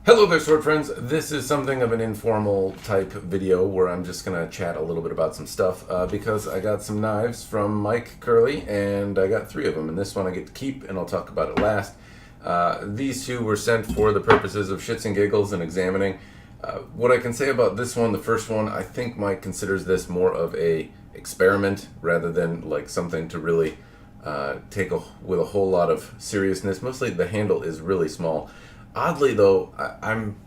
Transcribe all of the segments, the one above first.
Hello there, sword friends. This is something of an informal type video where I'm just going to chat a little bit about some stuff because I got some knives from Mike Curley and I got 3 of them, and this one I get to keep and I'll talk about it last. These 2 were sent for the purposes of shits and giggles and examining. What I can say about this one, the first one, I think Mike considers this more of a experiment rather than like something to really take with a whole lot of seriousness. Mostly the handle is really small. Oddly, though, I'm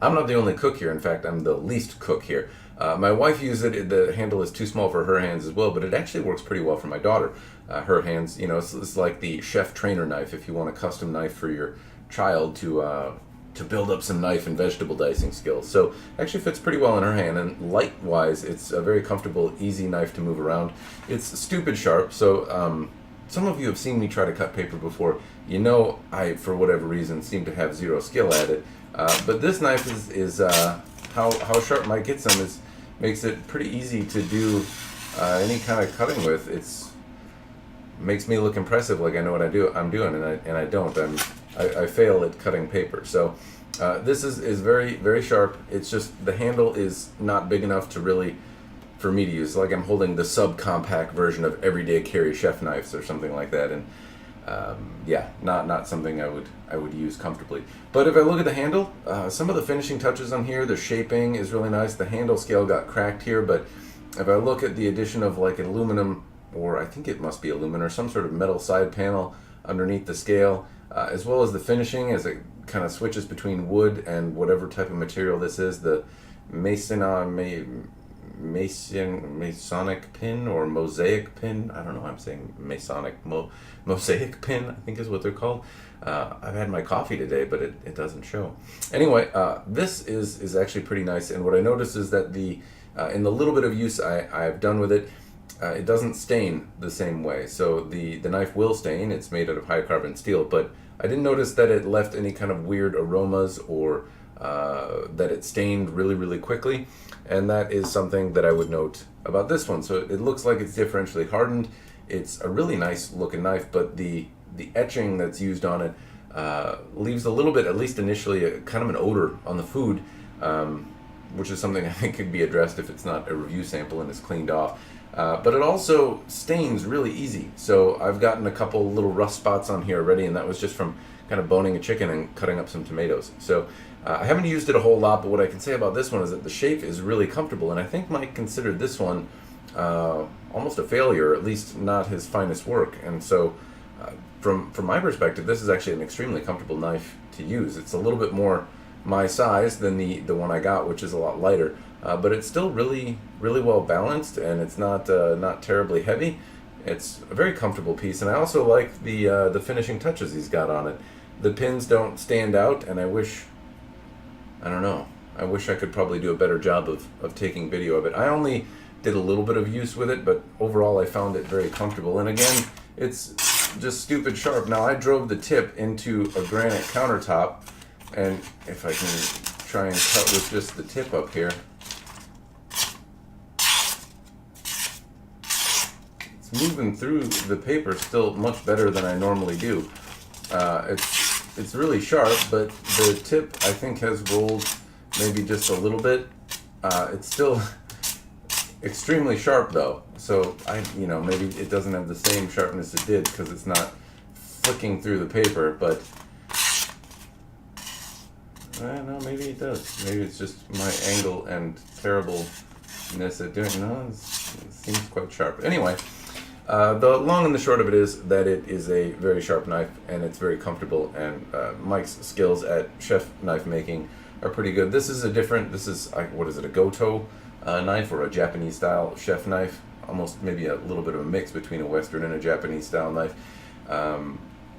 I'm not the only cook here. In fact, I'm the least cook here. My wife uses it. The handle is too small for her hands as well, but it actually works pretty well for my daughter. Her hands, it's like the chef trainer knife. If you want a custom knife for your child to build up some knife and vegetable dicing skills, so it actually fits pretty well in her hand. And light-wise, it's a very comfortable, easy knife to move around. It's stupid sharp, so. Some of you have seen me try to cut paper before. You know I, for whatever reason, seem to have zero skill at it. But this knife is how sharp Mike gets them makes it pretty easy to do any kind of cutting with. Makes me look impressive, like I know what I'm doing, and I don't. I fail at cutting paper. So this is very, very sharp. It's just the handle is not big enough to really for me to use. Like I'm holding the subcompact version of everyday carry chef knives or something like that, and yeah, not something I would use comfortably. But if I look at the handle, some of the finishing touches on here, the shaping is really nice. The handle scale got cracked here, but if I look at the addition of like an aluminum, or I think it must be aluminum, or some sort of metal side panel underneath the scale, as well as the finishing as it kind of switches between wood and whatever type of material this is, the Masonic pin or mosaic pin. I don't know. I'm saying mosaic pin, I think is what they're called. I've had my coffee today, but it doesn't show. Anyway, this is actually pretty nice. And what I noticed is that in the little bit of use I've done with it, it doesn't stain the same way. So the knife will stain. It's made out of high carbon steel, but I didn't notice that it left any kind of weird aromas or that it stained really, really quickly. And that is something that I would note about this one. So it looks like it's differentially hardened. It's a really nice looking knife, but the etching that's used on it leaves a little bit, at least initially, kind of an odor on the food, which is something I think could be addressed if it's not a review sample and it's cleaned off. But it also stains really easy. So I've gotten a couple little rust spots on here already, and that was just from kind of boning a chicken and cutting up some tomatoes. So I haven't used it a whole lot, but what I can say about this one is that the shape is really comfortable, and I think Mike considered this one almost a failure, at least not his finest work. And so from my perspective, this is actually an extremely comfortable knife to use. It's a little bit more my size than the one I got, which is a lot lighter, but it's still really, really well balanced, and it's not terribly heavy. It's a very comfortable piece, and I also like the finishing touches he's got on it. The pins don't stand out, and I wish I could probably do a better job of taking video of it. I only did a little bit of use with it, but overall I found it very comfortable. And again, it's just stupid sharp. Now I drove the tip into a granite countertop, and if I can try and cut with just the tip up here, it's moving through the paper still much better than I normally do. It's really sharp, but the tip I think has rolled maybe just a little bit. It's still extremely sharp though, so maybe it doesn't have the same sharpness it did because it's not flicking through the paper, but I don't know, maybe it does. Maybe it's just my angle and terribleness at doing. No, it seems quite sharp. Anyway. The long and the short of it is that it is a very sharp knife, and it's very comfortable, and Mike's skills at chef knife making are pretty good. This is a Goto knife, or a Japanese style chef knife, almost maybe a little bit of a mix between a Western and a Japanese style knife. I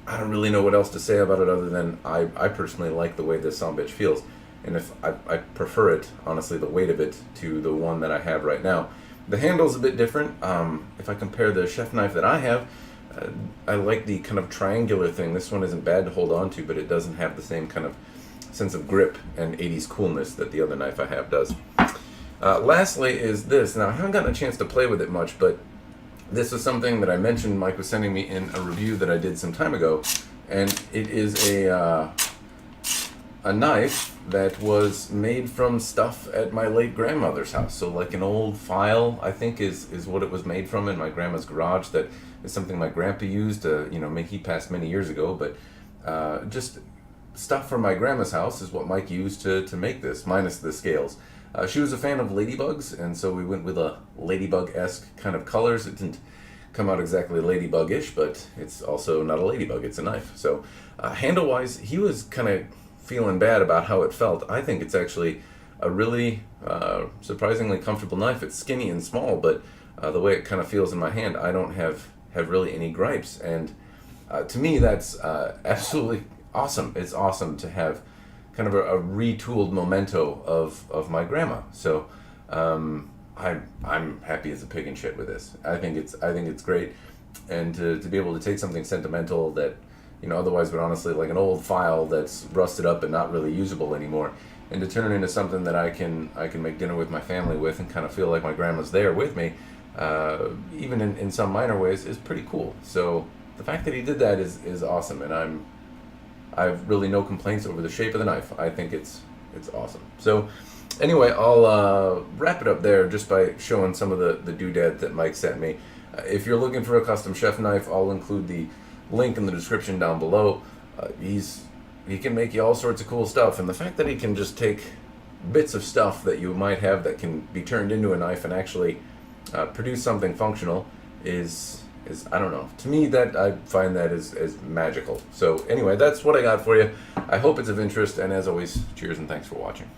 don't really know what else to say about it other than I personally like the way this sumbitch feels, and if I prefer it, honestly, the weight of it to the one that I have right now. The handle's a bit different. If I compare the chef knife that I have, I like the kind of triangular thing. This one isn't bad to hold on to, but it doesn't have the same kind of sense of grip and 80s coolness that the other knife I have does. Lastly is this. Now, I haven't gotten a chance to play with it much, but this is something that I mentioned Mike was sending me in a review that I did some time ago, and it is a knife that was made from stuff at my late grandmother's house. So like an old file, I think is what it was made from in my grandma's garage. That is something my grandpa used. He passed many years ago, but just stuff from my grandma's house is what Mike used to make this, minus the scales. She was a fan of ladybugs, and so we went with a ladybug-esque kind of colors. It didn't come out exactly ladybug-ish, but it's also not a ladybug, it's a knife. So handle-wise, he was kind of feeling bad about how it felt. I think it's actually a really surprisingly comfortable knife. It's skinny and small, but the way it kind of feels in my hand, I don't have really any gripes. And to me, that's absolutely awesome. It's awesome to have kind of a retooled memento of my grandma. So I'm happy as a pig in shit with this. I think it's great, and to be able to take something sentimental that otherwise would honestly like an old file that's rusted up and not really usable anymore, and to turn it into something that I can make dinner with my family with and kind of feel like my grandma's there with me, even in some minor ways, is pretty cool. So the fact that he did that is awesome, and I've really no complaints over the shape of the knife. I think it's awesome. So anyway, I'll wrap it up there just by showing some of the doodads that Mike sent me. If you're looking for a custom chef knife, I'll include the link in the description down below. He can make you all sorts of cool stuff, and the fact that he can just take bits of stuff that you might have that can be turned into a knife and actually produce something functional is I don't know. To me, that I find that is magical. So anyway, that's what I got for you. I hope it's of interest, and as always, cheers and thanks for watching.